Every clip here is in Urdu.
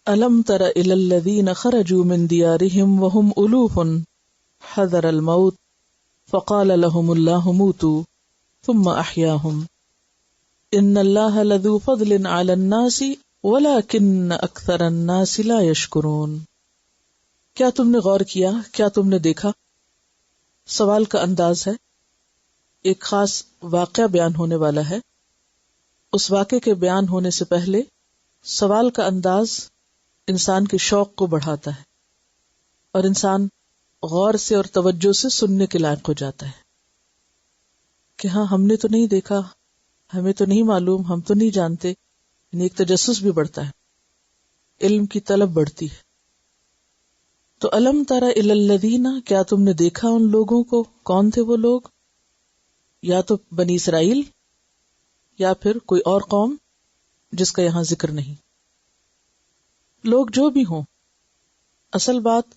الم تر الی الذین خرجوا من دیارہم وهم الوف حذر الموت فقال لهم اللہ موتوا ثم احیاہم ان اللہ لذو فضل علی الناس ولکن اکثر الناس لا یشکرون. کیا تم نے غور کیا، کیا تم نے دیکھا؟ سوال کا انداز ہے، ایک خاص واقعہ بیان ہونے والا ہے. اس واقعے کے بیان ہونے سے پہلے سوال کا انداز انسان کے شوق کو بڑھاتا ہے اور انسان غور سے اور توجہ سے سننے کے لائق ہو جاتا ہے کہ ہاں ہم نے تو نہیں دیکھا، ہمیں تو نہیں معلوم، ہم تو نہیں جانتے. یعنی ایک تجسس بھی بڑھتا ہے، علم کی طلب بڑھتی ہے. تو الم تر الی الذین، کیا تم نے دیکھا ان لوگوں کو؟ کون تھے وہ لوگ؟ یا تو بنی اسرائیل یا پھر کوئی اور قوم جس کا یہاں ذکر نہیں. لوگ جو بھی ہوں، اصل بات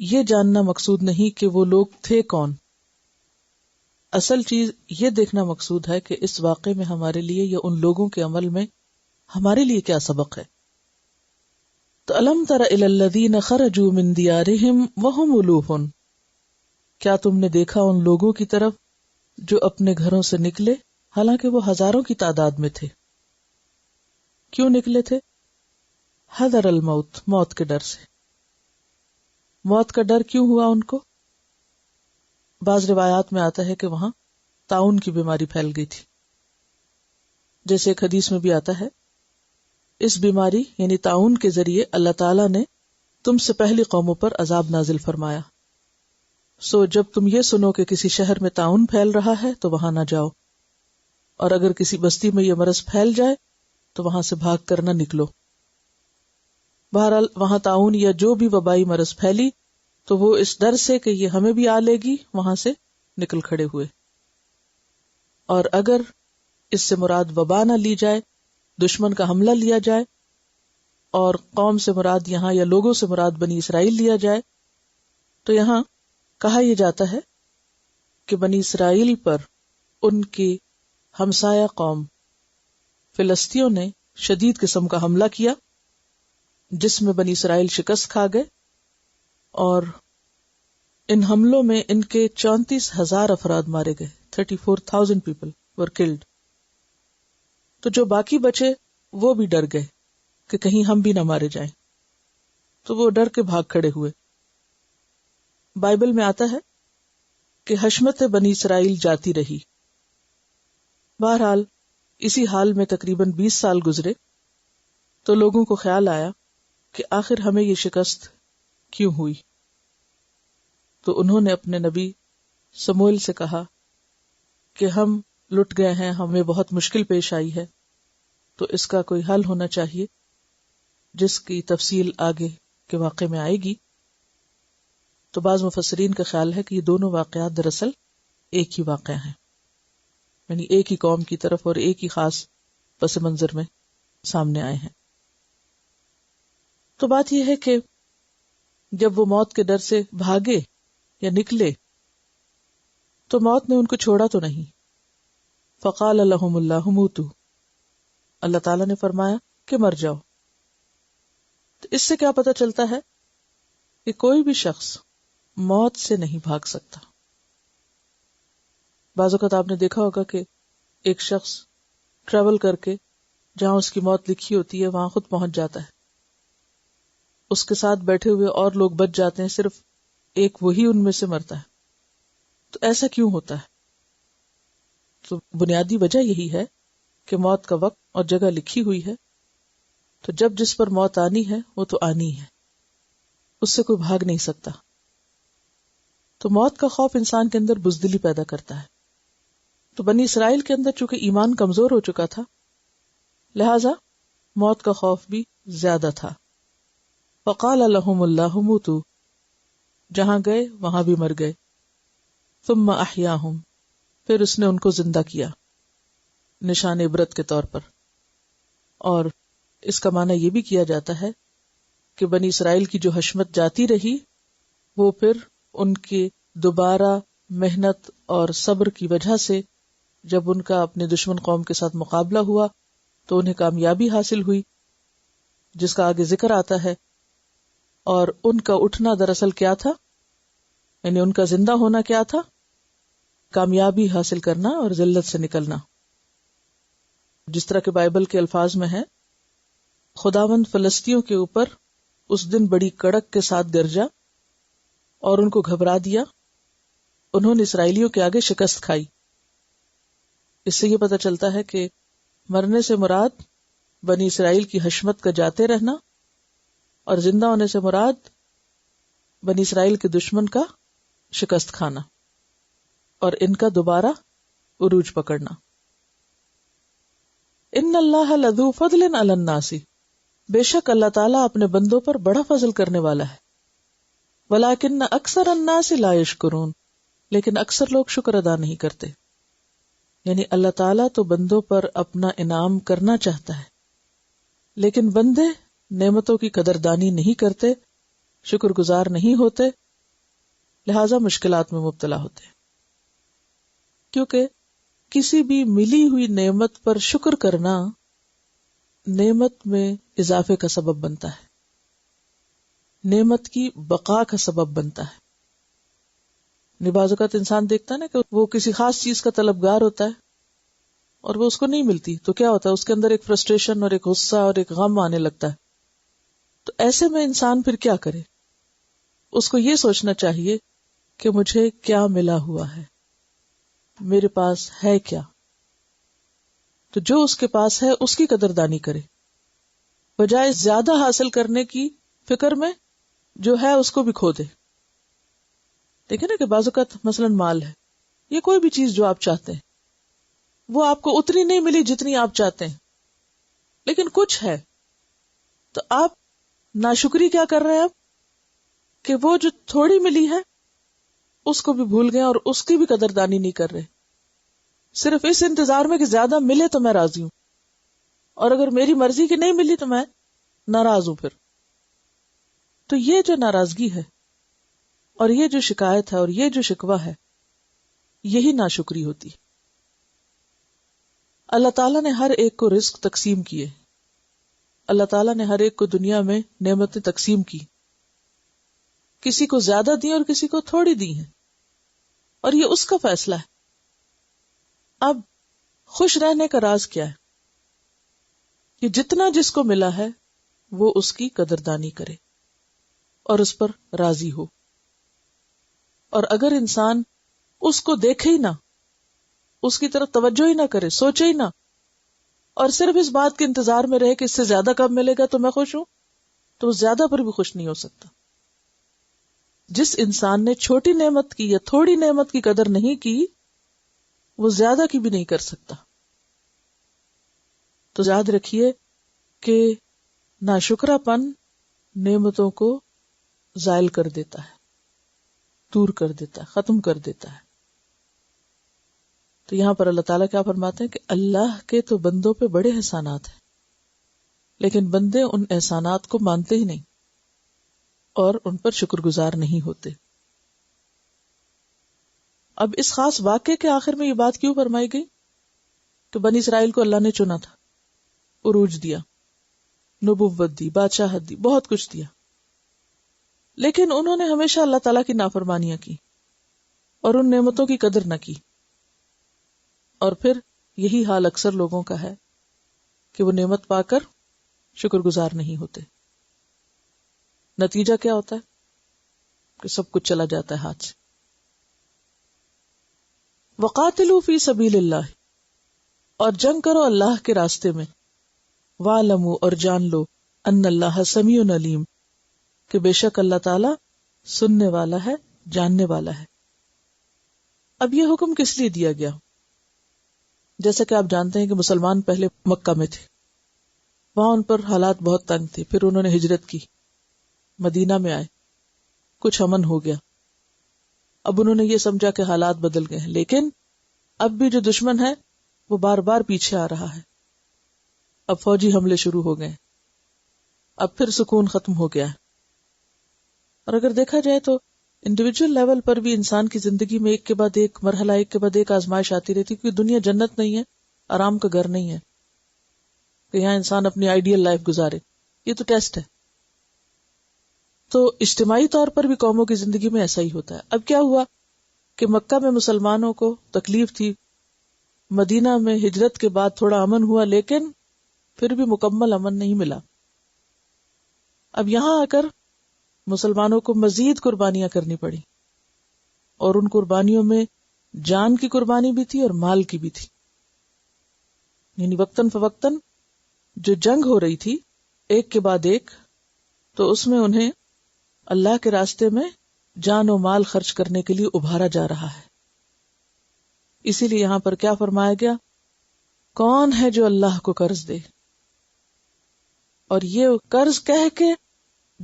یہ جاننا مقصود نہیں کہ وہ لوگ تھے کون. اصل چیز یہ دیکھنا مقصود ہے کہ اس واقعے میں ہمارے لیے یا ان لوگوں کے عمل میں ہمارے لیے کیا سبق ہے. تو الم تر الی الذین خرجوا من دیارہم وہم الوف، کیا تم نے دیکھا ان لوگوں کی طرف جو اپنے گھروں سے نکلے حالانکہ وہ ہزاروں کی تعداد میں تھے. کیوں نکلے تھے؟ حذر الموت، موت کے ڈر سے. موت کا ڈر کیوں ہوا ان کو؟ بعض روایات میں آتا ہے کہ وہاں طاعون کی بیماری پھیل گئی تھی. جیسے ایک حدیث میں بھی آتا ہے، اس بیماری یعنی طاعون کے ذریعے اللہ تعالیٰ نے تم سے پہلی قوموں پر عذاب نازل فرمایا. سو جب تم یہ سنو کہ کسی شہر میں طاعون پھیل رہا ہے تو وہاں نہ جاؤ، اور اگر کسی بستی میں یہ مرض پھیل جائے تو وہاں سے بھاگ کر نہ نکلو. بہرحال وہاں طاعون یا جو بھی وبائی مرض پھیلی تو وہ اس ڈر سے کہ یہ ہمیں بھی آ لے گی وہاں سے نکل کھڑے ہوئے. اور اگر اس سے مراد وبا نہ لی جائے، دشمن کا حملہ لیا جائے، اور قوم سے مراد یہاں یا لوگوں سے مراد بنی اسرائیل لیا جائے، تو یہاں کہا یہ جاتا ہے کہ بنی اسرائیل پر ان کی ہمسایہ قوم فلسطینیوں نے شدید قسم کا حملہ کیا جس میں بنی اسرائیل شکست کھا گئے، اور ان حملوں میں ان کے 34,000 افراد مارے گئے. 34,000 people were killed. تو جو باقی بچے وہ بھی ڈر گئے کہ کہیں ہم بھی نہ مارے جائیں، تو وہ ڈر کے بھاگ کھڑے ہوئے. بائبل میں آتا ہے کہ حشمت بنی اسرائیل جاتی رہی. بہرحال اسی حال میں تقریباً 20 سال گزرے تو لوگوں کو خیال آیا کہ آخر ہمیں یہ شکست کیوں ہوئی. تو انہوں نے اپنے نبی سموئیل سے کہا کہ ہم لٹ گئے ہیں، ہمیں بہت مشکل پیش آئی ہے، تو اس کا کوئی حل ہونا چاہیے جس کی تفصیل آگے کے واقعے میں آئے گی. تو بعض مفسرین کا خیال ہے کہ یہ دونوں واقعات دراصل ایک ہی واقعہ ہیں، یعنی ایک ہی قوم کی طرف اور ایک ہی خاص پس منظر میں سامنے آئے ہیں. تو بات یہ ہے کہ جب وہ موت کے ڈر سے بھاگے یا نکلے تو موت نے ان کو چھوڑا تو نہیں. فقال لهم اللہ موتوا، اللہ تعالیٰ نے فرمایا کہ مر جاؤ. تو اس سے کیا پتہ چلتا ہے کہ کوئی بھی شخص موت سے نہیں بھاگ سکتا. بعض اوقات آپ نے دیکھا ہوگا کہ ایک شخص ٹریول کر کے جہاں اس کی موت لکھی ہوتی ہے وہاں خود پہنچ جاتا ہے، اس کے ساتھ بیٹھے ہوئے اور لوگ بچ جاتے ہیں، صرف ایک وہی ان میں سے مرتا ہے. تو ایسا کیوں ہوتا ہے؟ تو بنیادی وجہ یہی ہے کہ موت کا وقت اور جگہ لکھی ہوئی ہے، تو جب جس پر موت آنی ہے وہ تو آنی ہے، اس سے کوئی بھاگ نہیں سکتا. تو موت کا خوف انسان کے اندر بزدلی پیدا کرتا ہے. تو بنی اسرائیل کے اندر چونکہ ایمان کمزور ہو چکا تھا، لہذا موت کا خوف بھی زیادہ تھا. فقال لهم اللہ موتوا، جہاں گئے وہاں بھی مر گئے. ثم احیاہم، پھر اس نے ان کو زندہ کیا نشان عبرت کے طور پر. اور اس کا معنی یہ بھی کیا جاتا ہے کہ بنی اسرائیل کی جو حشمت جاتی رہی وہ پھر ان کی دوبارہ محنت اور صبر کی وجہ سے جب ان کا اپنے دشمن قوم کے ساتھ مقابلہ ہوا تو انہیں کامیابی حاصل ہوئی. جس کا آگے ذکر آتا ہے، اور ان کا اٹھنا دراصل کیا تھا، یعنی ان کا زندہ ہونا کیا تھا، کامیابی حاصل کرنا اور ذلت سے نکلنا. جس طرح کہ بائبل کے الفاظ میں ہے، خداوند فلسطینیوں کے اوپر اس دن بڑی کڑک کے ساتھ گرجا اور ان کو گھبرا دیا، انہوں نے اسرائیلیوں کے آگے شکست کھائی. اس سے یہ پتہ چلتا ہے کہ مرنے سے مراد بنی اسرائیل کی حشمت کا جاتے رہنا، اور زندہ ہونے سے مراد بنی اسرائیل کے دشمن کا شکست کھانا اور ان کا دوبارہ عروج پکڑنا. ان اللہ لذو فضل علی الناس، بے شک اللہ تعالیٰ اپنے بندوں پر بڑا فضل کرنے والا ہے. ولکن اکثر الناس لا یشکرون، لیکن اکثر لوگ شکر ادا نہیں کرتے. یعنی اللہ تعالیٰ تو بندوں پر اپنا انعام کرنا چاہتا ہے، لیکن بندے نعمتوں کی قدردانی نہیں کرتے، شکر گزار نہیں ہوتے، لہذا مشکلات میں مبتلا ہوتے ہیں. کیونکہ کسی بھی ملی ہوئی نعمت پر شکر کرنا نعمت میں اضافے کا سبب بنتا ہے، نعمت کی بقا کا سبب بنتا ہے. بعض اوقات انسان دیکھتا ہے نا کہ وہ کسی خاص چیز کا طلبگار ہوتا ہے اور وہ اس کو نہیں ملتی، تو کیا ہوتا ہے، اس کے اندر ایک فرسٹریشن اور ایک غصہ اور ایک غم آنے لگتا ہے. تو ایسے میں انسان پھر کیا کرے؟ اس کو یہ سوچنا چاہیے کہ مجھے کیا ملا ہوا ہے، میرے پاس ہے کیا. تو جو اس کے پاس ہے اس کی قدردانی کرے، بجائے زیادہ حاصل کرنے کی فکر میں جو ہے اس کو بھی کھو دے. دیکھیں نا کہ بعض اوقات مثلاً مال ہے، یہ کوئی بھی چیز جو آپ چاہتے ہیں، وہ آپ کو اتنی نہیں ملی جتنی آپ چاہتے ہیں، لیکن کچھ ہے، تو آپ ناشکری کیا کر رہے ہیں اب کہ وہ جو تھوڑی ملی ہے اس کو بھی بھول گئے اور اس کی بھی قدردانی نہیں کر رہے، صرف اس انتظار میں کہ زیادہ ملے تو میں راضی ہوں، اور اگر میری مرضی کی نہیں ملی تو میں ناراض ہوں. پھر تو یہ جو ناراضگی ہے اور یہ جو شکایت ہے اور یہ جو شکوہ ہے، یہی ناشکری ہوتی. اللہ تعالیٰ نے ہر ایک کو رزق تقسیم کیے، اللہ تعالیٰ نے ہر ایک کو دنیا میں نعمتیں تقسیم کی، کسی کو زیادہ دی اور کسی کو تھوڑی دی ہیں، اور یہ اس کا فیصلہ ہے. اب خوش رہنے کا راز کیا ہے؟ کہ جتنا جس کو ملا ہے وہ اس کی قدردانی کرے اور اس پر راضی ہو. اور اگر انسان اس کو دیکھے ہی نہ، اس کی طرف توجہ ہی نہ کرے، سوچے ہی نہ، اور صرف اس بات کے انتظار میں رہے کہ اس سے زیادہ کب ملے گا تو میں خوش ہوں، تو وہ زیادہ پر بھی خوش نہیں ہو سکتا. جس انسان نے چھوٹی نعمت کی یا تھوڑی نعمت کی قدر نہیں کی، وہ زیادہ کی بھی نہیں کر سکتا. تو یاد رکھیے کہ ناشکرا پن نعمتوں کو زائل کر دیتا ہے، دور کر دیتا ہے، ختم کر دیتا ہے. تو یہاں پر اللہ تعالیٰ کیا فرماتے ہیں کہ اللہ کے تو بندوں پہ بڑے احسانات ہیں، لیکن بندے ان احسانات کو مانتے ہی نہیں اور ان پر شکر گزار نہیں ہوتے. اب اس خاص واقعے کے آخر میں یہ بات کیوں فرمائی گئی کہ بنی اسرائیل کو اللہ نے چنا تھا، عروج دیا، نبوت دی، بادشاہت دی، بہت کچھ دیا، لیکن انہوں نے ہمیشہ اللہ تعالیٰ کی نافرمانیاں کی اور ان نعمتوں کی قدر نہ کی. اور پھر یہی حال اکثر لوگوں کا ہے کہ وہ نعمت پا کر شکر گزار نہیں ہوتے. نتیجہ کیا ہوتا ہے کہ سب کچھ چلا جاتا ہے ہاتھ سے. وَقَاتِلُوا فِي سَبِيلِ اللَّهِ، اور جنگ کرو اللہ کے راستے میں. وَاعْلَمُوا، اور جان لو، ان اللہ سمیع علیم، کہ بے شک اللہ تعالی سننے والا ہے، جاننے والا ہے. اب یہ حکم کس لیے دیا گیا؟ جیسا کہ آپ جانتے ہیں کہ مسلمان پہلے مکہ میں تھے، وہاں ان پر حالات بہت تنگ تھے، پھر انہوں نے ہجرت کی، مدینہ میں آئے، کچھ امن ہو گیا. اب انہوں نے یہ سمجھا کہ حالات بدل گئے ہیں، لیکن اب بھی جو دشمن ہے وہ بار بار پیچھے آ رہا ہے. اب فوجی حملے شروع ہو گئے، اب پھر سکون ختم ہو گیا ہے. اور اگر دیکھا جائے تو انڈیویجول لیول پر بھی انسان کی زندگی میں ایک کے بعد ایک مرحلہ، ایک کے بعد ایک آزمائش آتی رہتی، کیونکہ دنیا جنت نہیں ہے، آرام کا گھر نہیں ہے کہ یہاں انسان اپنی آئیڈیل لائف گزارے. یہ تو ٹیسٹ ہے. تو اجتماعی طور پر بھی قوموں کی زندگی میں ایسا ہی ہوتا ہے. اب کیا ہوا کہ مکہ میں مسلمانوں کو تکلیف تھی، مدینہ میں ہجرت کے بعد تھوڑا امن ہوا، لیکن پھر بھی مکمل امن نہیں ملا. اب یہاں آ کر مسلمانوں کو مزید قربانیاں کرنی پڑی، اور ان قربانیوں میں جان کی قربانی بھی تھی اور مال کی بھی تھی. یعنی وقتاً فوقتاً جو جنگ ہو رہی تھی ایک کے بعد ایک، تو اس میں انہیں اللہ کے راستے میں جان و مال خرچ کرنے کے لیے ابھارا جا رہا ہے. اسی لیے یہاں پر کیا فرمایا گیا؟ کون ہے جو اللہ کو قرض دے؟ اور یہ قرض کہہ کے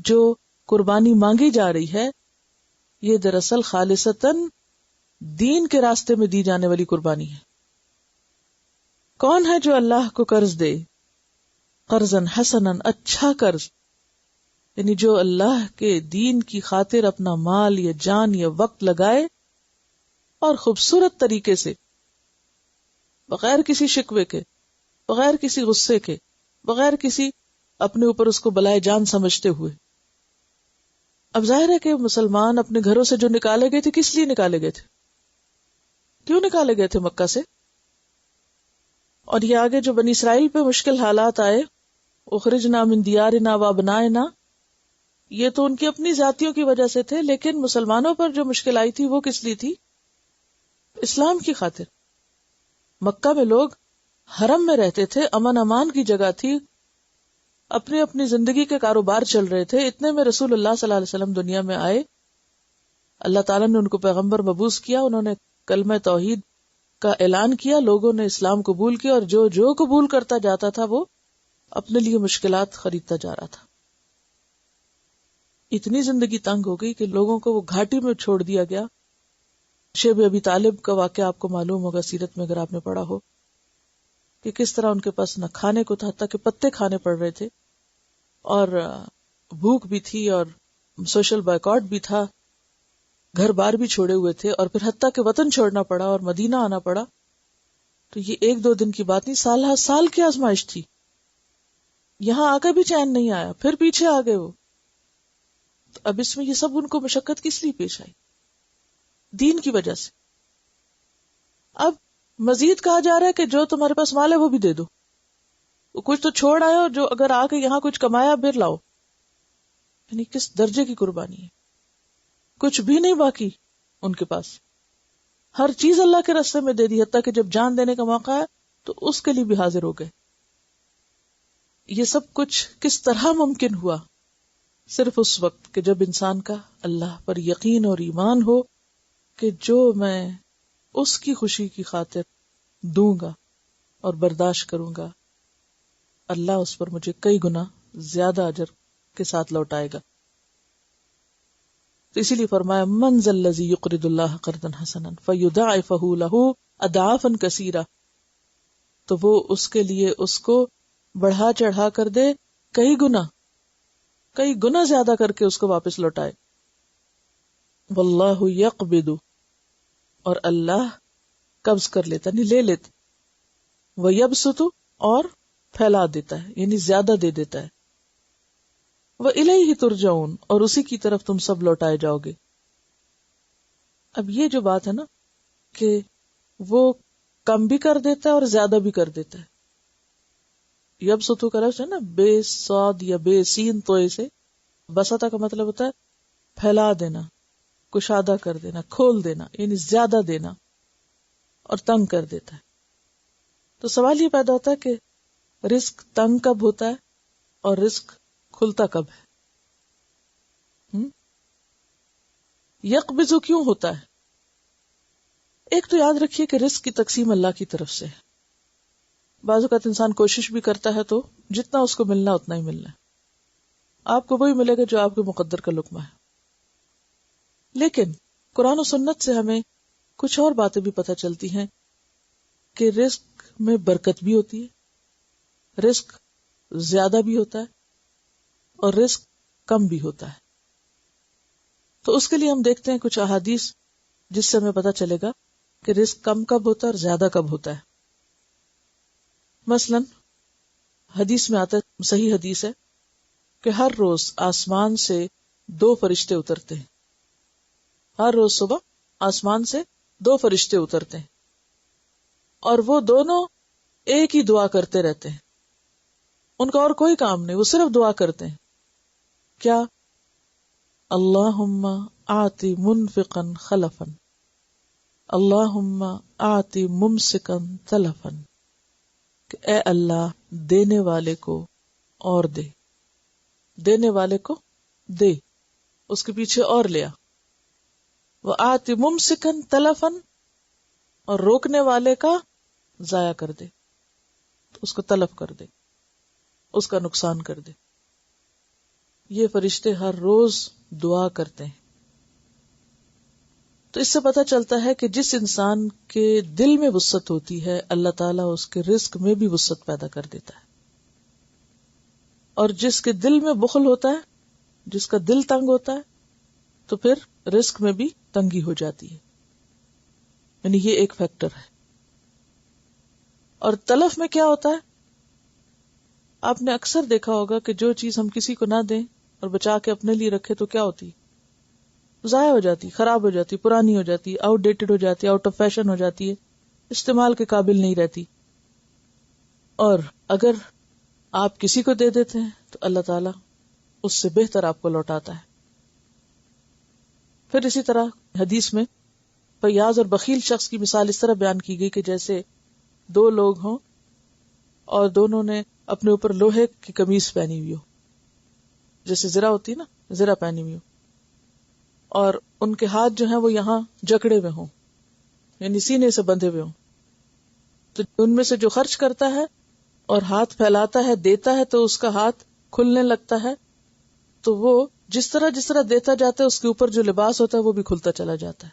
جو قربانی مانگی جا رہی ہے، یہ دراصل خالصتاً دین کے راستے میں دی جانے والی قربانی ہے. کون ہے جو اللہ کو قرض دے؟ قرضاً حسناً، اچھا قرض، یعنی جو اللہ کے دین کی خاطر اپنا مال یا جان یا وقت لگائے اور خوبصورت طریقے سے، بغیر کسی شکوے کے، بغیر کسی غصے کے، بغیر کسی اپنے اوپر اس کو بلائے جان سمجھتے ہوئے. اب ظاہر ہے کہ مسلمان اپنے گھروں سے جو نکالے گئے تھے، کس لیے نکالے گئے تھے؟ کیوں نکالے گئے تھے مکہ سے؟ اور یہ آگے جو بنی اسرائیل پہ مشکل حالات آئے، اخرجنا من دیارنا وابنائنا، یہ تو ان کی اپنی ذاتیوں کی وجہ سے تھے، لیکن مسلمانوں پر جو مشکل آئی تھی وہ کس لیے تھی؟ اسلام کی خاطر. مکہ میں لوگ حرم میں رہتے تھے، امن امان کی جگہ تھی، اپنی اپنی زندگی کے کاروبار چل رہے تھے. اتنے میں رسول اللہ صلی اللہ علیہ وسلم دنیا میں آئے، اللہ تعالیٰ نے ان کو پیغمبر مبعوث کیا، انہوں نے کلمہ توحید کا اعلان کیا، لوگوں نے اسلام قبول کیا، اور جو قبول کرتا جاتا تھا وہ اپنے لیے مشکلات خریدتا جا رہا تھا. اتنی زندگی تنگ ہو گئی کہ لوگوں کو وہ گھاٹی میں چھوڑ دیا گیا. شیب ابی طالب کا واقعہ آپ کو معلوم ہوگا سیرت میں اگر آپ نے پڑھا ہو، کہ کس طرح ان کے پاس نہ کھانے کو تھا، حتیٰ کہ پتے کھانے پڑ رہے تھے، اور بھوک بھی تھی، اور سوشل بائیکاٹ بھی تھا، گھر بار بھی چھوڑے ہوئے تھے، اور پھر حتیٰ کہ وطن چھوڑنا پڑا اور مدینہ آنا پڑا. تو یہ ایک دو دن کی بات نہیں، سال ہر سال کی آزمائش تھی. یہاں آ کر بھی چین نہیں آیا، پھر پیچھے آ گئے وہ. تو اب اس میں یہ سب ان کو مشقت کس لیے پیش آئی؟ دین کی وجہ سے. اب مزید کہا جا رہا ہے کہ جو تمہارے پاس مال ہے وہ بھی دے دو، کچھ تو چھوڑ آئے ہو، جو اگر آ کے یہاں کچھ کمایا پھر لاؤ. یعنی کس درجے کی قربانی ہے؟ کچھ بھی نہیں باقی ان کے پاس، ہر چیز اللہ کے راستے میں دے دی، حتیٰ کہ جب جان دینے کا موقع ہے تو اس کے لیے بھی حاضر ہو گئے. یہ سب کچھ کس طرح ممکن ہوا؟ صرف اس وقت کہ جب انسان کا اللہ پر یقین اور ایمان ہو کہ جو میں اس کی خوشی کی خاطر دوں گا اور برداشت کروں گا، اللہ اس پر مجھے کئی گنا زیادہ اجر کے ساتھ لوٹائے گا. تو اسی لیے فرمایا من ذا الذی یقرض اللہ قرضا حسنا فیضاعفہ لہ اضعافا کثیرہ، تو وہ اس کے لیے اس کو بڑھا چڑھا کر دے کئی گنا زیادہ کر کے اس کو واپس لوٹائے. واللہ یقبض، اور اللہ قبض کر لیتا، نہیں لے لیتا، ویبسط، اور پھیلا دیتا ہے، یعنی زیادہ دے دیتا ہے. وَإِلَيْهِ تُرْجَعُونَ، اور اسی کی طرف تم سب لوٹائے جاؤ گے. اب یہ جو بات ہے نا کہ وہ کم بھی کر دیتا ہے اور زیادہ بھی کر دیتا ہے. یبسطو کا لفظ ہے نا، بے صاد یا بے سین توئے سے، بسطہ کا مطلب ہوتا ہے پھیلا دینا، کشادہ کر دینا، کھول دینا، یعنی زیادہ دینا، اور تنگ کر دیتا ہے. تو سوال یہ پیدا ہوتا ہے کہ رزق تنگ کب ہوتا ہے اور رزق کھلتا کب ہے؟ یقبض کیوں ہوتا ہے؟ ایک تو یاد رکھیے کہ رزق کی تقسیم اللہ کی طرف سے ہے. بعض اوقات انسان کوشش بھی کرتا ہے تو جتنا اس کو ملنا اتنا ہی ملنا ہے، آپ کو وہی ملے گا جو آپ کے مقدر کا لقمہ ہے. لیکن قرآن و سنت سے ہمیں کچھ اور باتیں بھی پتہ چلتی ہیں کہ رزق میں برکت بھی ہوتی ہے، رزق زیادہ بھی ہوتا ہے، اور رزق کم بھی ہوتا ہے. تو اس کے لیے ہم دیکھتے ہیں کچھ احادیث جس سے ہمیں پتہ چلے گا کہ رزق کم کب ہوتا ہے اور زیادہ کب ہوتا ہے. مثلا حدیث میں آتا ہے، صحیح حدیث ہے کہ ہر روز آسمان سے 2 فرشتے اترتے ہیں. ہر روز صبح آسمان سے 2 فرشتے اترتے ہیں اور وہ دونوں ایک ہی دعا کرتے رہتے ہیں. ان کا اور کوئی کام نہیں، وہ صرف دعا کرتے ہیں. کیا؟ اللہم آتی منفقا خلفا، اللہم آتی ممسکا تلفا، کہ اے اللہ دینے والے کو اور دے، دینے والے کو دے، اس کے پیچھے اور لیا. وآتی ممسکا تلفا، اور روکنے والے کا ضائع کر دے، اس کو تلف کر دے، اس کا نقصان کر دے. یہ فرشتے ہر روز دعا کرتے ہیں. تو اس سے پتہ چلتا ہے کہ جس انسان کے دل میں وسعت ہوتی ہے اللہ تعالیٰ اس کے رزق میں بھی وسعت پیدا کر دیتا ہے، اور جس کے دل میں بخل ہوتا ہے، جس کا دل تنگ ہوتا ہے، تو پھر رزق میں بھی تنگی ہو جاتی ہے. یعنی یہ ایک فیکٹر ہے. اور تلف میں کیا ہوتا ہے؟ آپ نے اکثر دیکھا ہوگا کہ جو چیز ہم کسی کو نہ دیں اور بچا کے اپنے لیے رکھے تو کیا ہوتی؟ ضائع ہو جاتی، خراب ہو جاتی، پرانی ہو جاتی، آؤٹ ڈیٹڈ ہو جاتی، آؤٹ آف فیشن ہو جاتی ہے، استعمال کے قابل نہیں رہتی. اور اگر آپ کسی کو دے دیتے ہیں تو اللہ تعالیٰ اس سے بہتر آپ کو لوٹاتا ہے. پھر اسی طرح حدیث میں فیاض اور بخیل شخص کی مثال اس طرح بیان کی گئی کہ جیسے 2 لوگ ہوں اور دونوں نے اپنے اوپر لوہے کی قمیص پہنی ہوئی ہو، جیسے زرہ ہوتی ہے نا، زرہ پہنی ہوئی ہو، اور ان کے ہاتھ جو ہیں وہ یہاں جکڑے ہوئے ہوں، یعنی سینے سے بندھے ہوئے ہوں. تو ان میں سے جو خرچ کرتا ہے اور ہاتھ پھیلاتا ہے، دیتا ہے، تو اس کا ہاتھ کھلنے لگتا ہے. تو وہ جس طرح دیتا جاتا ہے اس کے اوپر جو لباس ہوتا ہے وہ بھی کھلتا چلا جاتا ہے،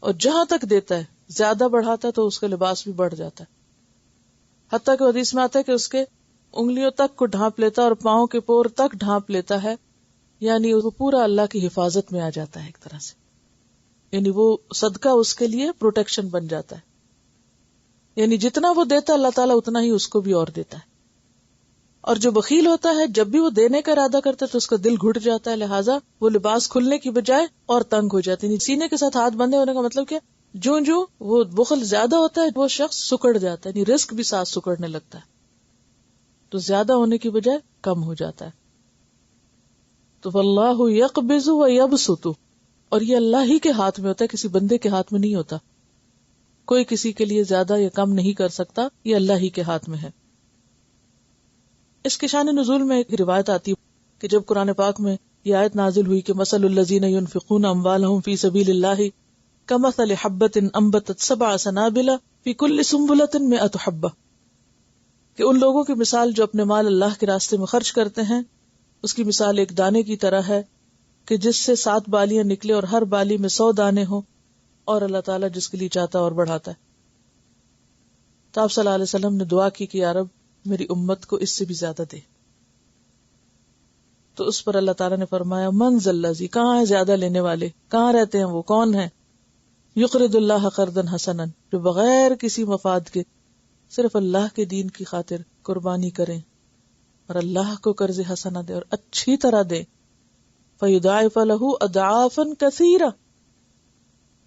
اور جہاں تک دیتا ہے زیادہ بڑھاتا ہے تو اس کا لباس بھی بڑھ جاتا ہے. حتیٰ کہ حدیث میں آتا ہے کہ اس کے انگلیوں تک کو ڈھانپ لیتا ہے اور پاؤں کے پور تک ڈھانپ لیتا ہے، یعنی وہ پورا اللہ کی حفاظت میں آ جاتا ہے ایک طرح سے. یعنی وہ صدقہ اس کے لیے پروٹیکشن بن جاتا ہے. یعنی جتنا وہ دیتا ہے اللہ تعالیٰ اتنا ہی اس کو بھی اور دیتا ہے. اور جو بخیل ہوتا ہے جب بھی وہ دینے کا ارادہ کرتا ہے تو اس کا دل گھٹ جاتا ہے، لہٰذا وہ لباس کھلنے کی بجائے اور تنگ ہو جاتی ہے. سینے کے ساتھ ہاتھ بندھے ہونے کا مطلب کیا؟ جو وہ بخل زیادہ ہوتا ہے وہ شخص سکڑ جاتا ہے، یعنی رزق بھی ساتھ سکڑنے لگتا ہے، تو زیادہ ہونے کی بجائے کم ہو جاتا ہے. تو واللہ یقبض و یبسط، اور یہ اللہ ہی کے ہاتھ میں ہوتا ہے، کسی بندے کے ہاتھ میں نہیں ہوتا. کوئی کسی کے لیے زیادہ یا کم نہیں کر سکتا، یہ اللہ ہی کے ہاتھ میں ہے. اس کے شان نزول میں ایک روایت آتی کہ جب قرآن پاک میں یہ آیت نازل ہوئی کہ مثل الذین ينفقون اموالهم فی سبیل اللہ کمثل حبۃ انبتت 7 سنابل فی کل سنبلۃ 100 حبۃ، کہ ان لوگوں کی مثال جو اپنے مال اللہ کے راستے میں خرچ کرتے ہیں اس کی مثال ایک دانے کی طرح ہے کہ جس سے 7 بالیاں نکلے اور ہر بالی میں 100 دانے ہوں، اور اللہ تعالیٰ جس کے لیے چاہتا اور بڑھاتا ہے. تو آپ صلی اللہ علیہ وسلم نے دعا کی کہ یا رب میری امت کو اس سے بھی زیادہ دے. تو اس پر اللہ تعالیٰ نے فرمایا من ذا الذی، کہاں ہے زیادہ لینے والے، کہاں رہتے ہیں وہ، کون ہے؟ یقرض اللہ قرضا حسنا، جو بغیر کسی مفاد کے صرف اللہ کے دین کی خاطر قربانی کریں اور اللہ کو قرض حسنا دے اور اچھی طرح دے. فیضاعف لہ اضعافا کثیرہ،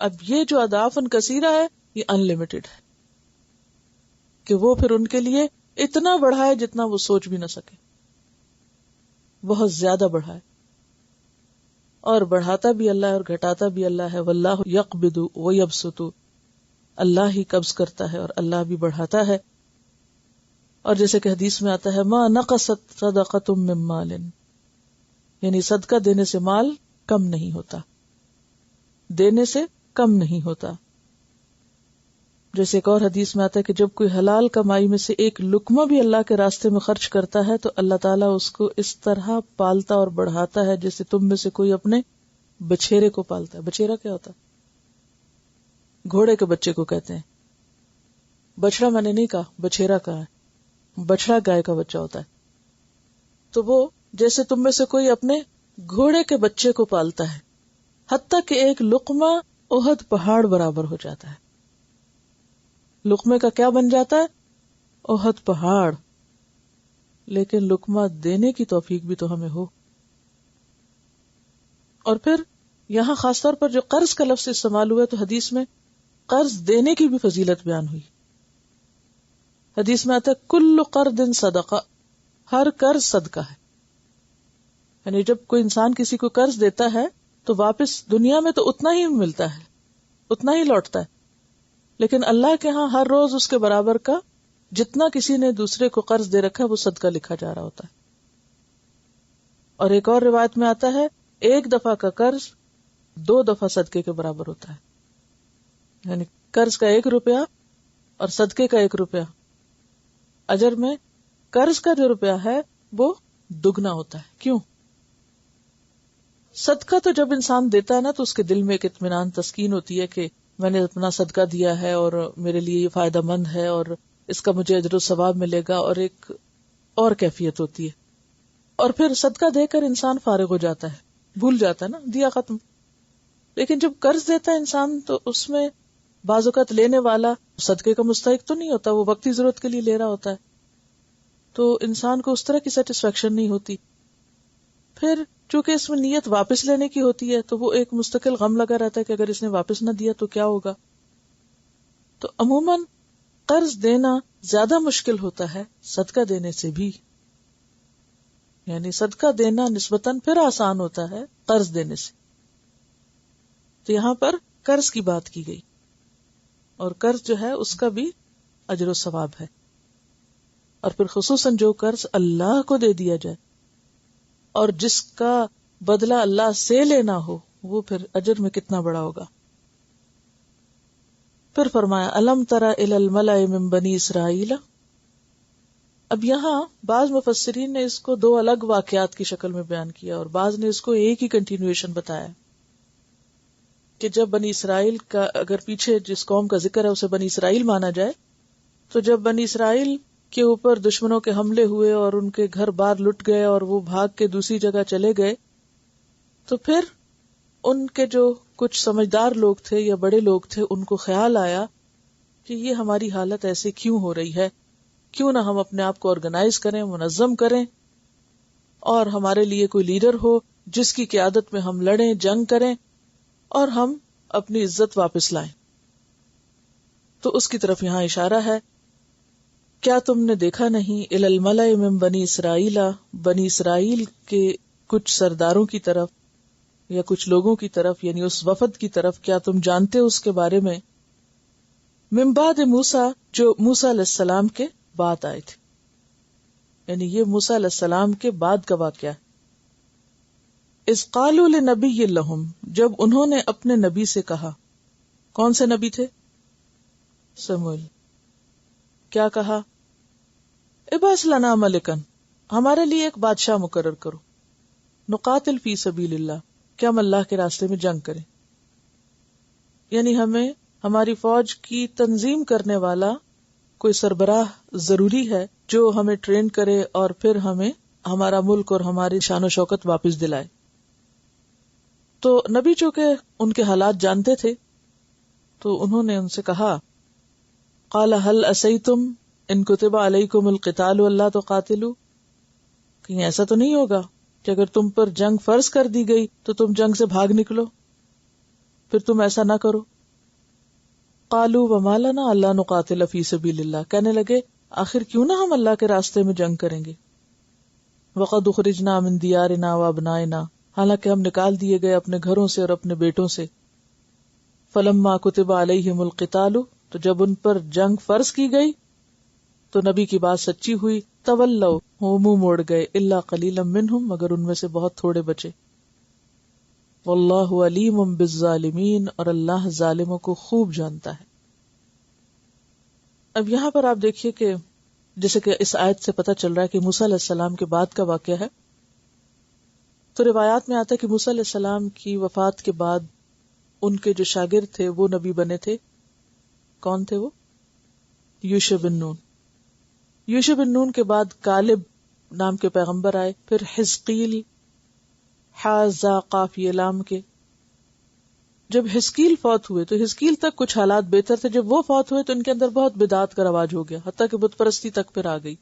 اب یہ جو اضعافا کثیرہ ہے یہ ان لمیٹڈ ہے، کہ وہ پھر ان کے لیے اتنا بڑھائے جتنا وہ سوچ بھی نہ سکے، بہت زیادہ بڑھائے. اور بڑھاتا بھی اللہ ہے اور گھٹاتا بھی اللہ ہے. واللہ یقبض ویبسط، اللہ ہی قبض کرتا ہے اور اللہ بھی بڑھاتا ہے. اور جیسے کہ حدیث میں آتا ہے ما نقصت صدقۃ من مال، یعنی صدقہ دینے سے مال کم نہیں ہوتا، دینے سے کم نہیں ہوتا. جیسے ایک اور حدیث میں آتا ہے کہ جب کوئی حلال کمائی میں سے ایک لقمہ بھی اللہ کے راستے میں خرچ کرتا ہے تو اللہ تعالیٰ اس کو اس طرح پالتا اور بڑھاتا ہے جیسے تم میں سے کوئی اپنے بچھیرے کو پالتا ہے. بچھیرا کیا ہوتا ہے؟ گھوڑے کے بچے کو کہتے ہیں. بچڑا میں نے نہیں کہا، بچھیرا کہا ہے. بچڑا گائے کا بچہ ہوتا ہے. تو وہ جیسے تم میں سے کوئی اپنے گھوڑے کے بچے کو پالتا ہے، حتیٰ کہ ایک لقمہ احد پہاڑ برابر ہو جاتا ہے. لقمے کا کیا بن جاتا ہے؟ احد پہاڑ. لیکن لقمہ دینے کی توفیق بھی تو ہمیں ہو. اور پھر یہاں خاص طور پر جو قرض کا لفظ استعمال ہوا تو حدیث میں قرض دینے کی بھی فضیلت بیان ہوئی. حدیث میں آتا ہے کل قرض صدقہ، ہر قرض صدقہ ہے. یعنی جب کوئی انسان کسی کو قرض دیتا ہے تو واپس دنیا میں تو اتنا ہی ملتا ہے، اتنا ہی لوٹتا ہے، لیکن اللہ کے ہاں ہر روز اس کے برابر کا جتنا کسی نے دوسرے کو قرض دے رکھا ہے وہ صدقہ لکھا جا رہا ہوتا ہے. اور ایک اور روایت میں آتا ہے ایک دفعہ کا قرض 2 دفعہ صدقے کے برابر ہوتا ہے. یعنی قرض کا 1 روپیہ اور صدقے کا 1 روپیہ، اجر میں قرض کا جو روپیہ ہے وہ دگنا ہوتا ہے. کیوں؟ صدقہ تو جب انسان دیتا ہے نا تو اس کے دل میں ایک اطمینان، تسکین ہوتی ہے کہ میں نے اپنا صدقہ دیا ہے اور میرے لیے یہ فائدہ مند ہے اور اس کا مجھے اجر و ثواب ملے گا، اور ایک اور کیفیت ہوتی ہے. اور پھر صدقہ دے کر انسان فارغ ہو جاتا ہے، بھول جاتا ہے نا، دیا ختم. لیکن جب قرض دیتا ہے انسان تو اس میں بعض اوقات لینے والا صدقے کا مستحق تو نہیں ہوتا، وہ وقتی ضرورت کے لیے لے رہا ہوتا ہے، تو انسان کو اس طرح کی سیٹسفیکشن نہیں ہوتی. پھر چونکہ اس میں نیت واپس لینے کی ہوتی ہے تو وہ ایک مستقل غم لگا رہتا ہے کہ اگر اس نے واپس نہ دیا تو کیا ہوگا. تو عموماً قرض دینا زیادہ مشکل ہوتا ہے صدقہ دینے سے بھی. یعنی صدقہ دینا نسبتاً پھر آسان ہوتا ہے قرض دینے سے. تو یہاں پر قرض کی بات کی گئی، اور قرض جو ہے اس کا بھی اجر و ثواب ہے. اور پھر خصوصاً جو قرض اللہ کو دے دیا جائے اور جس کا بدلہ اللہ سے لینا ہو، وہ پھر اجر میں کتنا بڑا ہوگا. پھر فرمایا الم تر الی الملأ من بنی اسرائیل. اب یہاں بعض مفسرین نے اس کو 2 الگ واقعات کی شکل میں بیان کیا اور بعض نے اس کو ایک ہی کنٹینیویشن بتایا کہ جب بنی اسرائیل کا، اگر پیچھے جس قوم کا ذکر ہے اسے بنی اسرائیل مانا جائے، تو جب بنی اسرائیل کے اوپر دشمنوں کے حملے ہوئے اور ان کے گھر بار لٹ گئے اور وہ بھاگ کے دوسری جگہ چلے گئے، تو پھر ان کے جو کچھ سمجھدار لوگ تھے یا بڑے لوگ تھے ان کو خیال آیا کہ یہ ہماری حالت ایسے کیوں ہو رہی ہے، کیوں نہ ہم اپنے آپ کو آرگنائز کریں، منظم کریں، اور ہمارے لیے کوئی لیڈر ہو جس کی قیادت میں ہم لڑیں، جنگ کریں اور ہم اپنی عزت واپس لائیں. تو اس کی طرف یہاں اشارہ ہے. کیا تم نے دیکھا نہیں الی الملأ من بنی اسرائیل، بنی اسرائیل کے کچھ سرداروں کی طرف یا کچھ لوگوں کی طرف، یعنی اس وفد کی طرف، کیا تم جانتے اس کے بارے میں، من بعد موسیٰ، جو موسیٰ علیہ السلام کے بعد آئے تھے. یعنی یہ موسیٰ علیہ السلام کے بعد کا واقعہ ہے. اذ قالوا لنبی لہم، جب انہوں نے اپنے نبی سے کہا. کون سے نبی تھے؟ سموئیل. کیا کہا؟ ابعث لنا ملکا، ہمارے لیے ایک بادشاہ مقرر کرو، نقاتل فی سبیل اللہ، کہ ہم اللہ کے راستے میں جنگ کریں. یعنی ہمیں ہماری فوج کی تنظیم کرنے والا کوئی سربراہ ضروری ہے جو ہمیں ٹرین کرے اور پھر ہمیں ہمارا ملک اور ہماری شان و شوکت واپس دلائے. تو نبی چونکہ ان کے حالات جانتے تھے تو انہوں نے ان سے کہا قال هل عصیتم ان کتب علیکم القتال الا تقاتلوا، کہیں ایسا تو نہیں ہوگا کہ اگر تم پر جنگ فرض کر دی گئی تو تم جنگ سے بھاگ نکلو، پھر تم ایسا نہ کرو. قالوا وما لنا الا نقاتل فی سبیل اللہ، کہنے لگے آخر کیوں نہ ہم اللہ کے راستے میں جنگ کریں گے. وقد اخرجنا من دیارنا وابنائنا، حالانکہ ہم نکال دیے گئے اپنے گھروں سے اور اپنے بیٹوں سے. فلما کتب علیہم القتال، تو جب ان پر جنگ فرض کی گئی تو نبی کی بات سچی ہوئی. تولوا، وہ منہ موڑ گئے. الا قلیلا منہم، مگر ان میں سے بہت تھوڑے بچے. واللہ علیم بالظالمین، اور اللہ ظالموں کو خوب جانتا ہے. اب یہاں پر آپ دیکھیے کہ جیسے کہ اس آیت سے پتہ چل رہا ہے کہ موسیٰ علیہ السلام کے بعد کا واقعہ ہے. تو روایات میں آتا ہے کہ موسیٰ علیہ السلام کی وفات کے بعد ان کے جو شاگرد تھے وہ نبی بنے تھے. کون تھے وہ؟ یوشع بن نون. یوشع بن نون کے بعد کالب نام کے پیغمبر آئے، پھر حزقیل، حازا قاف یہ لام کے. جب حزقیل فوت ہوئے تو حزقیل تک کچھ حالات بہتر تھے، جب وہ فوت ہوئے تو ان کے اندر بہت بدعات کا رواج ہو گیا، حتیٰ کہ بت پرستی تک پھر آ گئی.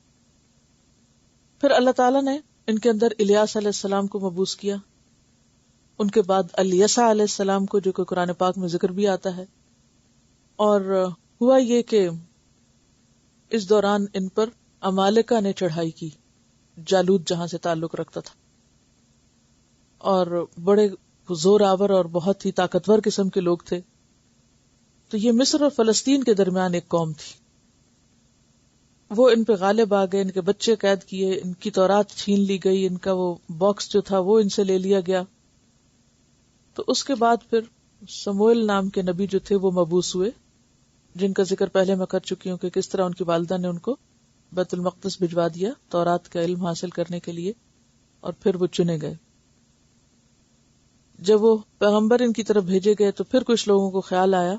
پھر اللہ تعالیٰ نے ان کے اندر الیاس علیہ السلام کو مبعوث کیا، ان کے بعد الیسع علیہ السلام کو، جو کہ قرآن پاک میں ذکر بھی آتا ہے. اور ہوا یہ کہ اس دوران ان پر عمالقہ نے چڑھائی کی، جالوت جہاں سے تعلق رکھتا تھا، اور بڑے زور آور اور بہت ہی طاقتور قسم کے لوگ تھے. تو یہ مصر اور فلسطین کے درمیان ایک قوم تھی. وہ ان پہ غالب آ گئے، ان کے بچے قید کیے، ان کی تورات چھین لی گئی، ان کا وہ باکس جو تھا وہ ان سے لے لیا گیا. تو اس کے بعد پھر سموئیل نام کے نبی جو تھے وہ مبعوث ہوئے، جن کا ذکر پہلے میں کر چکی ہوں کہ کس طرح ان کی والدہ نے ان کو بیت المقدس بھجوا دیا تورات کا علم حاصل کرنے کے لیے، اور پھر وہ چنے گئے. جب وہ پیغمبر ان کی طرف بھیجے گئے تو پھر کچھ لوگوں کو خیال آیا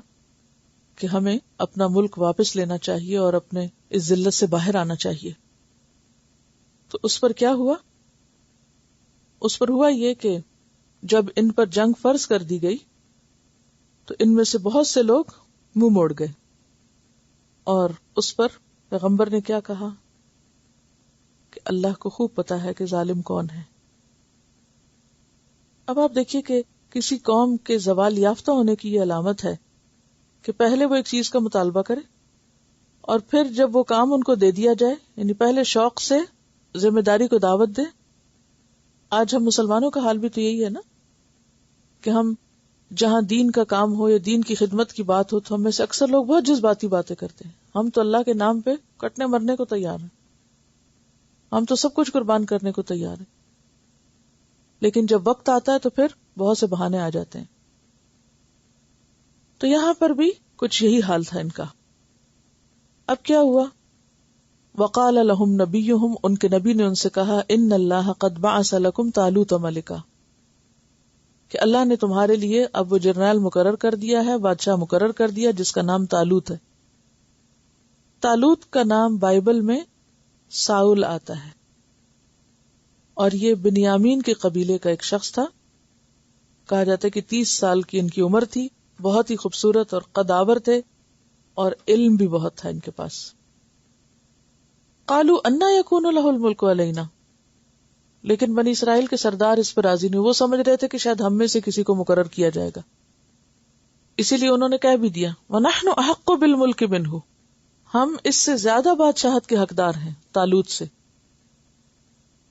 کہ ہمیں اپنا ملک واپس لینا چاہیے اور اپنے اس ذلت سے باہر آنا چاہیے. تو اس پر کیا ہوا؟ اس پر ہوا یہ کہ جب ان پر جنگ فرض کر دی گئی تو ان میں سے بہت سے لوگ منہ موڑ گئے، اور اس پر پیغمبر نے کیا کہا کہ اللہ کو خوب پتا ہے کہ ظالم کون ہے. اب آپ دیکھیے کہ کسی قوم کے زوال یافتہ ہونے کی یہ علامت ہے کہ پہلے وہ ایک چیز کا مطالبہ کرے، اور پھر جب وہ کام ان کو دے دیا جائے، یعنی پہلے شوق سے ذمہ داری کو دعوت دے. آج ہم مسلمانوں کا حال بھی تو یہی ہے نا، کہ ہم جہاں دین کا کام ہو یا دین کی خدمت کی بات ہو تو ہم میں سے اکثر لوگ بہت جذباتی باتیں کرتے ہیں. ہم تو اللہ کے نام پہ کٹنے مرنے کو تیار ہیں، ہم تو سب کچھ قربان کرنے کو تیار ہیں، لیکن جب وقت آتا ہے تو پھر بہت سے بہانے آ جاتے ہیں. تو یہاں پر بھی کچھ یہی حال تھا ان کا. اب کیا ہوا؟ وقال لهم نبیہم، ان کے نبی نے ان سے کہا، ان اللہ قد بعث لکم طالوت ملکا، کہ اللہ نے تمہارے لیے اب وہ جرنیل مقرر کر دیا ہے، بادشاہ مقرر کر دیا جس کا نام طالوت ہے. طالوت کا نام بائبل میں ساؤل آتا ہے، اور یہ بنیامین کے قبیلے کا ایک شخص تھا. کہا جاتا ہے کہ 30 سال کی ان کی عمر تھی، بہت ہی خوبصورت اور قداور تھے، اور علم بھی بہت تھا ان کے پاس. قالوا انا یکون لہ الملک علینا، لیکن بنی اسرائیل کے سردار اس پر راضی نہیں. وہ سمجھ رہے تھے کہ شاید ہم میں سے کسی کو مقرر کیا جائے گا، اسی لیے انہوں نے کہہ بھی دیا وَنَحْنُ أَحَقُّ بِالْمُلْكِ مِنْهُ، ہم اس سے زیادہ بادشاہت کے حقدار ہیں طالوت سے.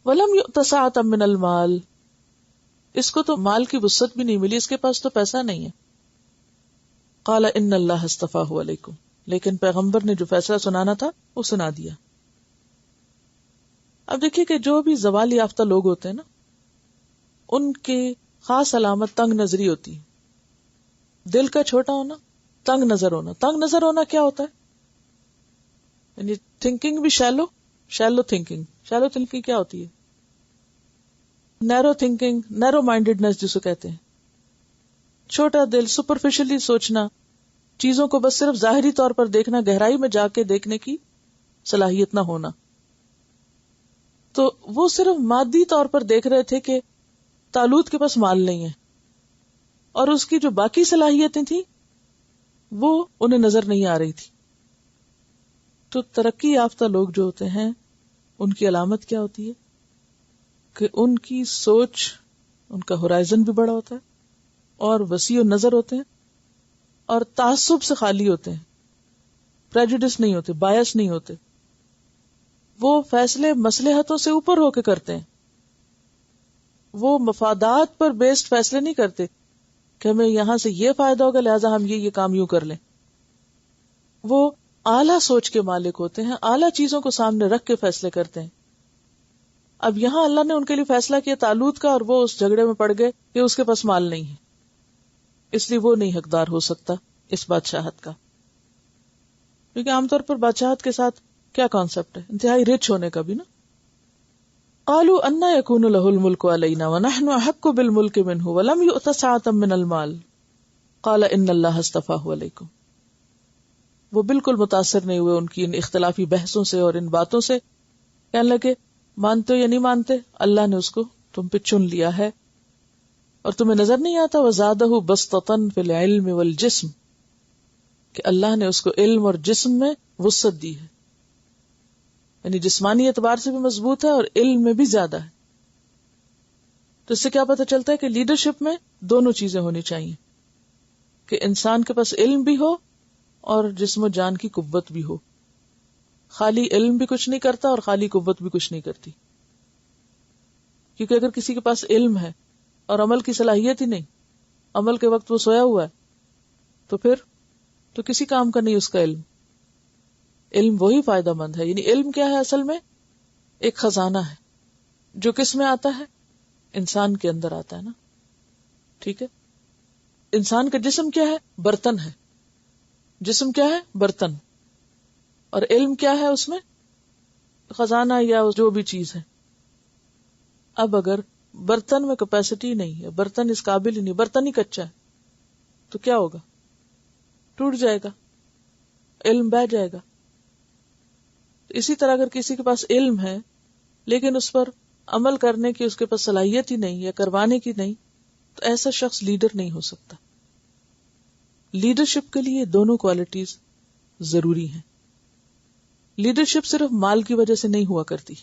وَلَمْ يُؤْتَ سَعَةً مِّنَ الْمَالِ، اس کو تو مال کی وسعت بھی نہیں ملی، اس کے پاس تو پیسہ نہیں ہے. قَالَ إِنَّ اللَّهَ اصْطَفَاهُ عَلَيْكُمْ، لیکن پیغمبر نے جو فیصلہ سنانا تھا وہ سنا دیا. اب دیکھیے کہ جو بھی زوال یافتہ لوگ ہوتے ہیں نا، ان کی خاص علامت تنگ نظری ہوتی ہے. دل کا چھوٹا ہونا، تنگ نظر ہونا. تنگ نظر ہونا کیا ہوتا ہے؟ یعنی تھنکنگ بھی شیلو تھنکنگ. شیلو تھنکنگ کیا ہوتی ہے؟ نیرو تھنکنگ، نیرو مائنڈیڈنس جسے کہتے ہیں. چھوٹا دل، سپرفیشلی سوچنا، چیزوں کو بس صرف ظاہری طور پر دیکھنا، گہرائی میں جا کے دیکھنے کی صلاحیت نہ ہونا. تو وہ صرف مادی طور پر دیکھ رہے تھے کہ طالوت کے پاس مال نہیں ہے، اور اس کی جو باقی صلاحیتیں تھیں وہ انہیں نظر نہیں آ رہی تھی. تو ترقی یافتہ لوگ جو ہوتے ہیں ان کی علامت کیا ہوتی ہے کہ ان کی سوچ، ان کا ہورائزن بھی بڑا ہوتا ہے، اور وسیع و نظر ہوتے ہیں، اور تعصب سے خالی ہوتے ہیں، پریجوڈس نہیں ہوتے، بایس نہیں ہوتے. وہ فیصلے مصلحتوں سے اوپر ہو کے کرتے ہیں. وہ مفادات پر بیسڈ فیصلے نہیں کرتے کہ ہمیں یہاں سے یہ فائدہ ہوگا لہٰذا ہم یہ کام یوں کر لیں. وہ اعلیٰ سوچ کے مالک ہوتے ہیں، اعلیٰ چیزوں کو سامنے رکھ کے فیصلے کرتے ہیں. اب یہاں اللہ نے ان کے لیے فیصلہ کیا طالوت کا، اور وہ اس جھگڑے میں پڑ گئے کہ اس کے پاس مال نہیں ہے، اس لیے وہ نہیں حقدار ہو سکتا اس بادشاہت کا. کیونکہ عام طور پر بادشاہت کے ساتھ کیا کانسیپٹ ہے؟ انتہائی رچ ہونے کا بھی نا. قالوا انا یکون لہ الملک علینا ونحن احق بالملک منہ ولم یؤت سعۃ من المال قال ان اللہ اصطفاہ علیکم. وہ بالکل متاثر نہیں ہوئے ان کی ان اختلافی بحثوں سے اور ان باتوں سے. کہنے لگے مانتے ہو یا نہیں مانتے، اللہ نے اس کو تم پہ چن لیا ہے، اور تمہیں نظر نہیں آتا وزادہ بسطۃ فی العلم والجسم، کہ اللہ نے اس کو علم اور جسم میں وسعت دی ہے. یعنی جسمانی اعتبار سے بھی مضبوط ہے اور علم میں بھی زیادہ ہے. تو اس سے کیا پتہ چلتا ہے کہ لیڈرشپ میں دونوں چیزیں ہونی چاہیے، کہ انسان کے پاس علم بھی ہو اور جسم و جان کی قوت بھی ہو. خالی علم بھی کچھ نہیں کرتا اور خالی قوت بھی کچھ نہیں کرتی. کیونکہ اگر کسی کے پاس علم ہے اور عمل کی صلاحیت ہی نہیں، عمل کے وقت وہ سویا ہوا ہے، تو پھر تو کسی کام کا نہیں اس کا علم. علم وہی فائدہ مند ہے. یعنی علم کیا ہے اصل میں؟ ایک خزانہ ہے جو کس میں آتا ہے؟ انسان کے اندر آتا ہے نا. ٹھیک ہے. انسان کا جسم کیا ہے؟ برتن ہے. جسم کیا ہے؟ برتن. اور علم کیا ہے اس میں؟ خزانہ یا جو بھی چیز ہے. اب اگر برتن میں کیپیسٹی نہیں ہے، برتن اس قابل ہی نہیں، برتن ہی کچا ہے، تو کیا ہوگا؟ ٹوٹ جائے گا، علم بہ جائے گا. اسی طرح اگر کسی کے پاس علم ہے لیکن اس پر عمل کرنے کی اس کے پاس صلاحیت ہی نہیں یا کروانے کی نہیں، تو ایسا شخص لیڈر نہیں ہو سکتا. لیڈرشپ کے لیے دونوں کوالٹیز ضروری ہیں. لیڈرشپ صرف مال کی وجہ سے نہیں ہوا کرتی.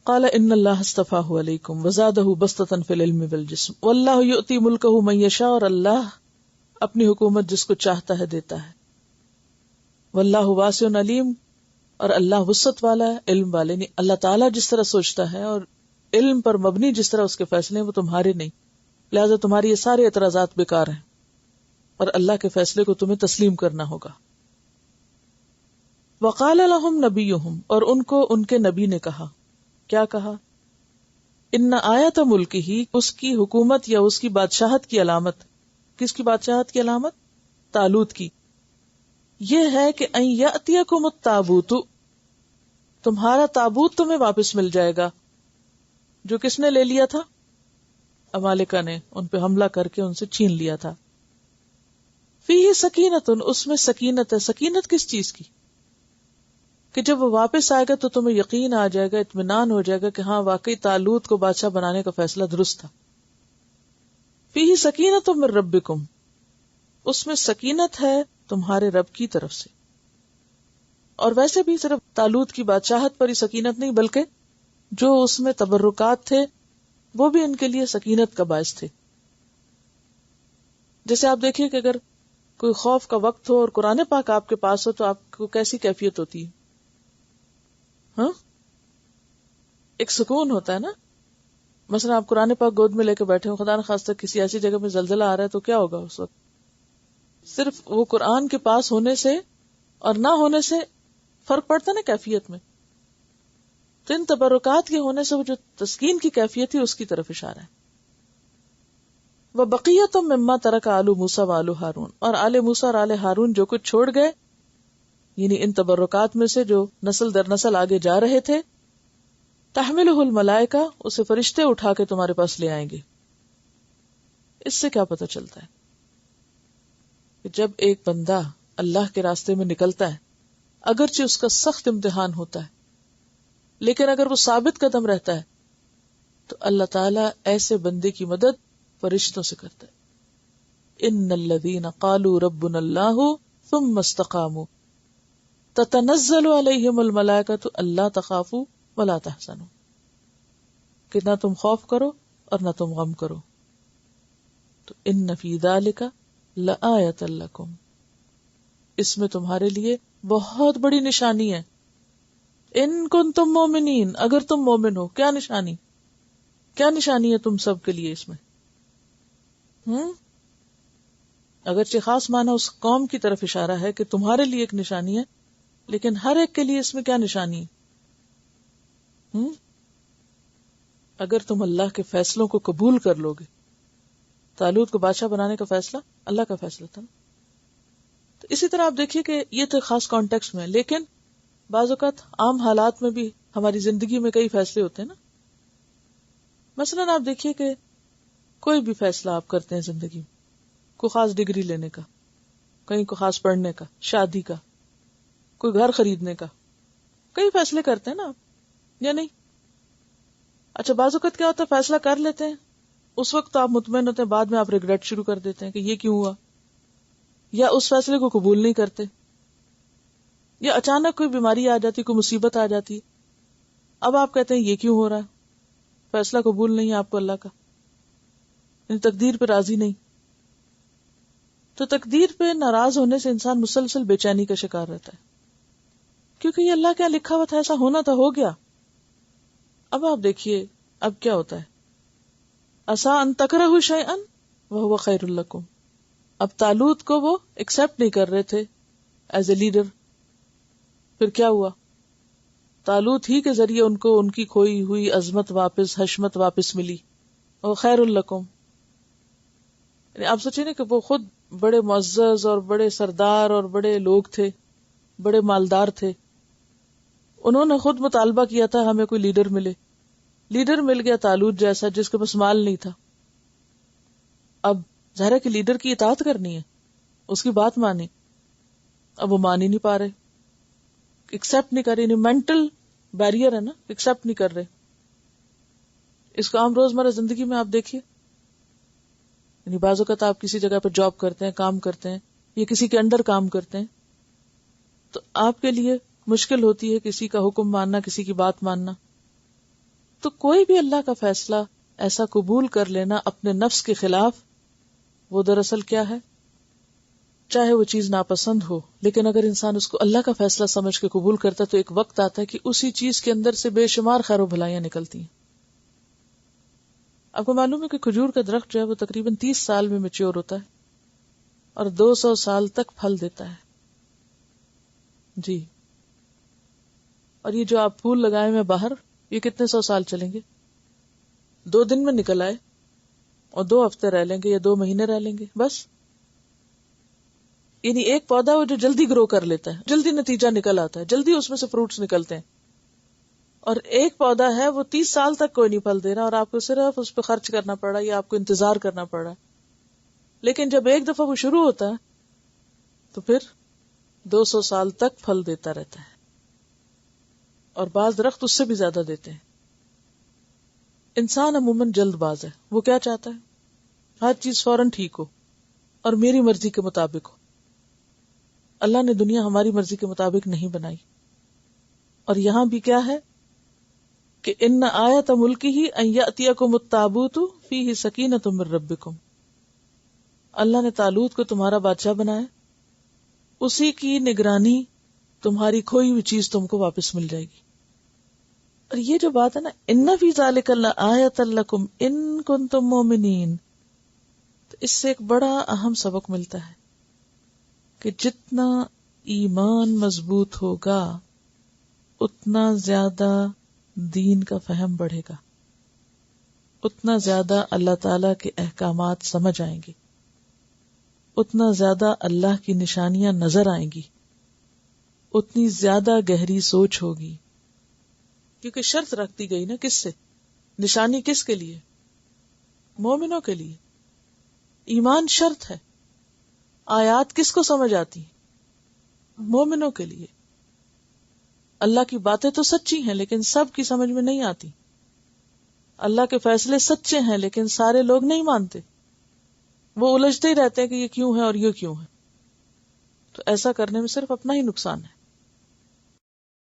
قال ان اللہ اصطفاہ علیکم وزادہ بسطۃ فی العلم والجسم واللہ یؤتی ملکہ من یشاء، اور اللہ اپنی حکومت جس کو چاہتا ہے دیتا ہے. واللہ واسع علیم، اور اللہ وسعت والا ہے، علم والے. نہیں، اللہ تعالیٰ جس طرح سوچتا ہے اور علم پر مبنی جس طرح اس کے فیصلے ہیں وہ تمہارے نہیں، لہذا تمہاری یہ سارے اعتراضات بیکار ہیں اور اللہ کے فیصلے کو تمہیں تسلیم کرنا ہوگا. وقال لهم نبیہم، اور ان کو ان کے نبی نے کہا. کیا کہا؟ ان آیت ملکہ، اس کی حکومت یا اس کی بادشاہت کی علامت. کس کی بادشاہت کی علامت؟ طالوت کی. یہ ہے کہ ان یأتیکم التابوت، تمہارا تابوت تمہیں واپس مل جائے گا، جو کس نے لے لیا تھا؟ امالکہ نے ان پہ حملہ کر کے ان سے چھین لیا تھا. فیہ سکینۃ، اس میں سکینت ہے. سکینت کس چیز کی؟ کہ جب وہ واپس آئے گا تو تمہیں یقین آ جائے گا، اطمینان ہو جائے گا کہ ہاں واقعی طالوت کو بادشاہ بنانے کا فیصلہ درست تھا. فیہ سکینۃ من ربکم، اس میں سکینت ہے تمہارے رب کی طرف سے. اور ویسے بھی صرف طالوت کی بادشاہت پر ہی سکینت نہیں، بلکہ جو اس میں تبرکات تھے وہ بھی ان کے لیے سکینت کا باعث تھے. جیسے آپ دیکھیے کہ اگر کوئی خوف کا وقت ہو اور قرآن پاک آپ کے پاس ہو تو آپ کو کیسی کیفیت ہوتی ہے؟ ہاں، ایک سکون ہوتا ہے نا. مثلا آپ قرآن پاک گود میں لے کے بیٹھے ہو، خدا نہ خواستہ کسی ایسی جگہ میں زلزلہ آ رہا ہے تو کیا ہوگا اس وقت؟ صرف وہ قرآن کے پاس ہونے سے اور نہ ہونے سے فرق پڑتا نا کیفیت میں. تو ان تبرکات کے ہونے سے وہ جو تسکین کی کیفیت ہے اس کی طرف اشارہ ہے. وَبَقِيَّةٌ مِّمَّا تَرَكَ آلُ مُوسَىٰ وَآلُ ہارون، اور آل موسیٰ اور آل ہارون جو کچھ چھوڑ گئے، یعنی ان تبرکات میں سے جو نسل در نسل آگے جا رہے تھے. تحملہ الملائکہ، اسے فرشتے اٹھا کے تمہارے پاس لے آئیں گے. اس سے کیا پتہ چلتا ہے کہ جب ایک بندہ اللہ کے راستے میں نکلتا ہے، اگرچہ اس کا سخت امتحان ہوتا ہے، لیکن اگر وہ ثابت قدم رہتا ہے تو اللہ تعالیٰ ایسے بندے کی مدد فرشتوں سے کرتا ہے. ان الذین قالوا ربنا اللہ ثم استقاموا تتنزل علیہم الملائکۃ الا تخافوا ولا تحزنوا، کہ نہ تم خوف کرو اور نہ تم غم کرو. تو ان فی ذلک لآیۃ لکم، اس میں تمہارے لیے بہت بڑی نشانی ہے. ان کنتم مومنین، اگر تم مومن ہو. کیا نشانی؟ کیا نشانی ہے تم سب کے لیے اس میں؟ اگرچہ خاص معنی اس قوم کی طرف اشارہ ہے کہ تمہارے لیے ایک نشانی ہے، لیکن ہر ایک کے لیے اس میں کیا نشانی ہے؟ اگر تم اللہ کے فیصلوں کو قبول کر لو گے. طالوت کو بادشاہ بنانے کا فیصلہ اللہ کا فیصلہ تھا. تو اسی طرح آپ دیکھیے کہ یہ تو خاص کانٹیکسٹ میں، لیکن بعض اوقات عام حالات میں بھی ہماری زندگی میں کئی فیصلے ہوتے ہیں نا. مثلا آپ دیکھیے کہ کوئی بھی فیصلہ آپ کرتے ہیں زندگی میں، کوئی خاص ڈگری لینے کا، کہیں کو خاص پڑھنے کا، شادی کا، کوئی گھر خریدنے کا، کئی فیصلے کرتے ہیں نا آپ، یا نہیں؟ اچھا، بعض اوقات کیا ہوتا ہے فیصلہ کر لیتے ہیں، اس وقت تو آپ مطمئن ہوتے ہیں، بعد میں آپ ریگریٹ شروع کر دیتے ہیں کہ یہ کیوں ہوا، یا اس فیصلے کو قبول نہیں کرتے. یا اچانک کوئی بیماری آ جاتی، کوئی مصیبت آ جاتی، اب آپ کہتے ہیں یہ کیوں ہو رہا ہے، فیصلہ قبول نہیں ہے آپ کو اللہ کا، یعنی تقدیر پہ راضی نہیں. تو تقدیر پہ ناراض ہونے سے انسان مسلسل بے چینی کا شکار رہتا ہے، کیونکہ یہ اللہ کیا لکھا ہوا تھا، ایسا ہونا تھا، ہو گیا. اب آپ دیکھیے اب کیا ہوتا ہے، عسیٰ ان تکرہوا شیئا وہو خیر لکم. اب طالوت کو وہ ایکسپٹ نہیں کر رہے تھے ایز اے لیڈر، پھر کیا ہوا، طالوت ہی کے ذریعے ان کو ان کی کھوئی ہوئی عظمت واپس، حشمت واپس ملی. وہ خیر لکم، یعنی آپ سوچیں نا کہ وہ خود بڑے معزز اور بڑے سردار اور بڑے لوگ تھے، بڑے مالدار تھے، انہوں نے خود مطالبہ کیا تھا ہمیں کوئی لیڈر ملے، لیڈر مل گیا طالوت جیسا جس کے پاس مال نہیں تھا. اب ظاہر ہے کہ لیڈر کی اطاعت کرنی ہے، اس کی بات مانی، اب وہ مان ہی نہیں پا رہے، ایکسپٹ نہیں کر رہے، مینٹل بیریئر ہے نا، ایکسپٹ نہیں کر رہے. اس کو عام روزمرہ زندگی میں آپ دیکھیے، یعنی بعض اوقات آپ کسی جگہ پہ جاب کرتے ہیں، کام کرتے ہیں، یا کسی کے انڈر کام کرتے ہیں، تو آپ کے لیے مشکل ہوتی ہے کسی کا حکم ماننا، کسی کی بات ماننا. تو کوئی بھی اللہ کا فیصلہ ایسا قبول کر لینا اپنے نفس کے خلاف، وہ دراصل کیا ہے، چاہے وہ چیز ناپسند ہو، لیکن اگر انسان اس کو اللہ کا فیصلہ سمجھ کے قبول کرتا ہے تو ایک وقت آتا ہے کہ اسی چیز کے اندر سے بے شمار خیر و بھلائیاں نکلتی ہیں. آپ کو معلوم ہے کہ کھجور کا درخت جو ہے وہ تقریباً 30 سال میں میچور ہوتا ہے اور 200 سال تک پھل دیتا ہے. جی، اور یہ جو آپ پھول لگائے ہوئے باہر، یہ کتنے 100 سال چلیں گے؟ 2 دن میں نکل آئے اور 2 ہفتے رہ لیں گے یا 2 مہینے رہ لیں گے بس. یعنی ایک پودا وہ جو جلدی گرو کر لیتا ہے، جلدی نتیجہ نکل آتا ہے، جلدی اس میں سے فروٹس نکلتے ہیں، اور ایک پودا ہے وہ 30 سال تک کوئی نہیں پھل دے رہا اور آپ کو صرف اس پہ خرچ کرنا پڑ رہا ہے یا آپ کو انتظار کرنا پڑ رہا ہے. لیکن جب ایک دفعہ وہ شروع ہوتا ہے تو پھر 200 سال تک پھل دیتا رہتا ہے، اور بعض درخت اس سے بھی زیادہ دیتے ہیں. انسان عموماً جلد باز ہے، وہ کیا چاہتا ہے، ہر چیز فوراً ٹھیک ہو اور میری مرضی کے مطابق ہو. اللہ نے دنیا ہماری مرضی کے مطابق نہیں بنائی، اور یہاں بھی کیا ہے کہ ان آیت ملکہ ان یأتیکم التابوت فیہ سکینۃ من ربکم. اللہ نے طالوت کو تمہارا بادشاہ بنایا، اسی کی نگرانی تمہاری کھوئی ہوئی چیز تم کو واپس مل جائے گی. اور یہ جو بات ہے نا، ان فی ذلک لآیۃ لکم ان کنتم مؤمنین، تو اس سے ایک بڑا اہم سبق ملتا ہے کہ جتنا ایمان مضبوط ہوگا اتنا زیادہ دین کا فہم بڑھے گا، اتنا زیادہ اللہ تعالی کے احکامات سمجھ آئیں گے، اتنا زیادہ اللہ کی نشانیاں نظر آئیں گی، اتنی زیادہ گہری سوچ ہوگی. کیونکہ شرط رکھ دی گئی نا، کس سے، نشانی کس کے لیے، مومنوں کے لیے. ایمان شرط ہے، آیات کس کو سمجھ آتی، مومنوں کے لیے. اللہ کی باتیں تو سچی ہیں لیکن سب کی سمجھ میں نہیں آتی، اللہ کے فیصلے سچے ہیں لیکن سارے لوگ نہیں مانتے، وہ الجھتے ہی رہتے ہیں کہ یہ کیوں ہے اور یہ کیوں ہے. تو ایسا کرنے میں صرف اپنا ہی نقصان ہے.